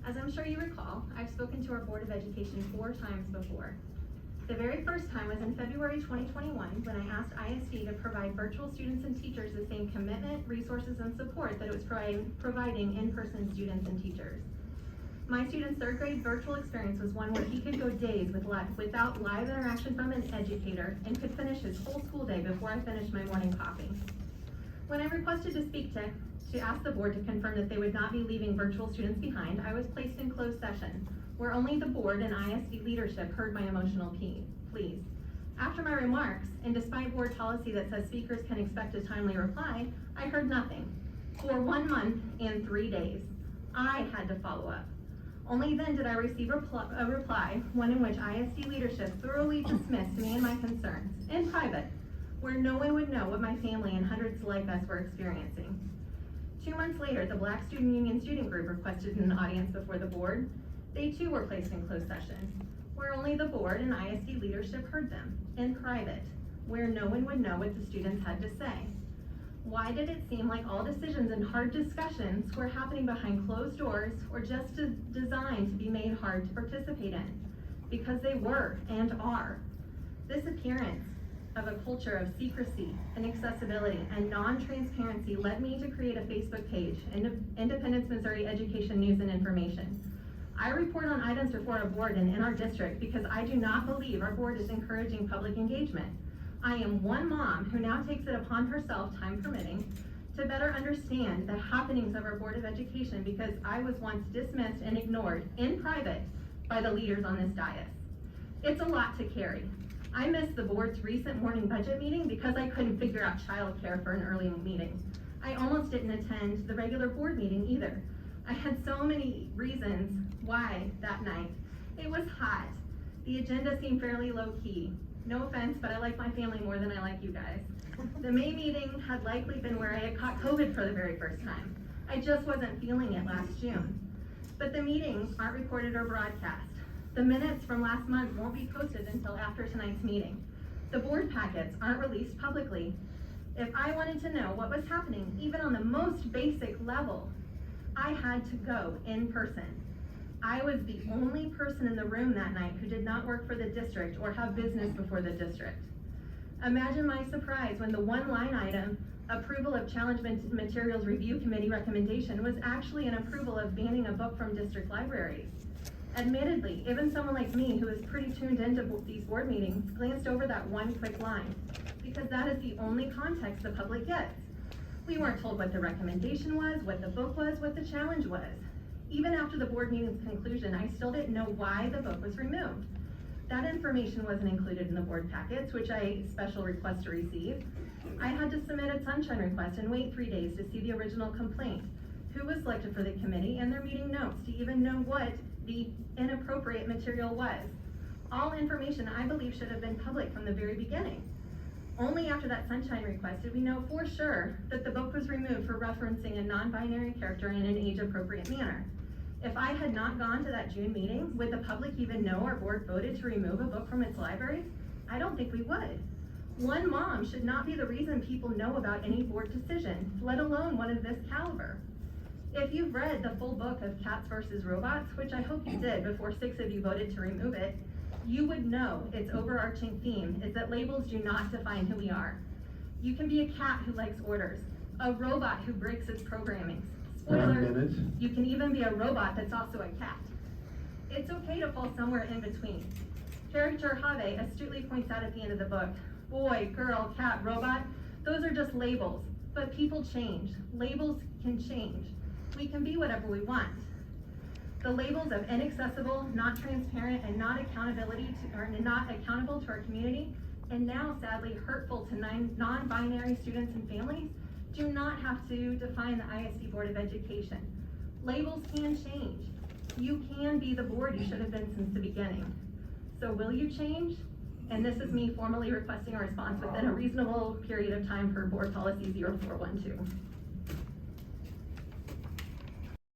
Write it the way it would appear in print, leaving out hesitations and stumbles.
As I'm sure you recall, I've spoken to our Board of Education 4 times before. The very first time was in February 2021 when I asked ISD to provide virtual students and teachers the same commitment, resources, and support that it was providing in-person students and teachers. My student's third grade virtual experience was one where he could go days without live interaction from an educator and could finish his whole school day before I finished my morning coffee. When I requested to speak to ask the board to confirm that they would not be leaving virtual students behind, I was placed in closed session, where only the board and ISD leadership heard my emotional pleas. After my remarks, and despite board policy that says speakers can expect a timely reply, I heard nothing. For 1 month and 3 days, I had to follow up. Only then did I receive a reply, one in which ISD leadership thoroughly dismissed me and my concerns, in private, where no one would know what my family and hundreds like us were experiencing. 2 months later, the Black Student Union Student Group requested an audience before the board. They too were placed in closed session, where only the board and ISD leadership heard them, in private, where no one would know what the students had to say. Why did it seem like all decisions and hard discussions were happening behind closed doors or just designed to be made hard to participate in? Because they were and are. This appearance of a culture of secrecy, inaccessibility, and non-transparency led me to create a Facebook page, Independence Missouri Education News and Information. I report on items before our board and in our district because I do not believe our board is encouraging public engagement. I am one mom who now takes it upon herself, time permitting, to better understand the happenings of our Board of Education because I was once dismissed and ignored in private by the leaders on this dais. It's a lot to carry. I missed the board's recent morning budget meeting because I couldn't figure out childcare for an early meeting. I almost didn't attend the regular board meeting either. I had so many reasons why that night. It was hot. The agenda seemed fairly low key. No offense, but I like my family more than I like you guys. The May meeting had likely been where I had caught COVID for the very first time. I just wasn't feeling it last June. But the meetings aren't recorded or broadcast. The minutes from last month won't be posted until after tonight's meeting. The board packets aren't released publicly. If I wanted to know what was happening, even on the most basic level, I had to go in person. I was the only person in the room that night who did not work for the district or have business before the district. Imagine my surprise when the one line item, approval of challenge materials review committee recommendation, was actually an approval of banning a book from district libraries. Admittedly, even someone like me who is pretty tuned into these board meetings glanced over that one quick line because that is the only context the public gets. We weren't told what the recommendation was, what the book was, what the challenge was. Even after the board meeting's conclusion, I still didn't know why the book was removed. That information wasn't included in the board packets, which I special request to receive. I had to submit a sunshine request and wait 3 days to see the original complaint, who was selected for the committee, and their meeting notes to even know what the inappropriate material was. All information I believe should have been public from the very beginning. Only after that sunshine request did we know for sure that the book was removed for referencing a non-binary character in an age-appropriate manner. If I had not gone to that June meeting, would the public even know our board voted to remove a book from its library? I don't think we would. One mom should not be the reason people know about any board decision, let alone one of this caliber. If you've read the full book of Cats vs. Robots, which I hope you did before 6 of you voted to remove it, you would know its overarching theme is that labels do not define who we are. You can be a cat who likes orders, a robot who breaks its programming. Spoiler, you can even be a robot that's also a cat. It's okay to fall somewhere in between. Character Have astutely points out at the end of the book, boy, girl, cat, robot, those are just labels, but people change. Labels can change. We can be whatever we want. The labels of inaccessible, not transparent, and not accountable to our community, and now sadly hurtful to non-binary students and families, do not have to define the ISD Board of Education. Labels can change. You can be the board you should have been since the beginning. So will you change? And this is me formally requesting a response within a reasonable period of time per Board Policy 0412.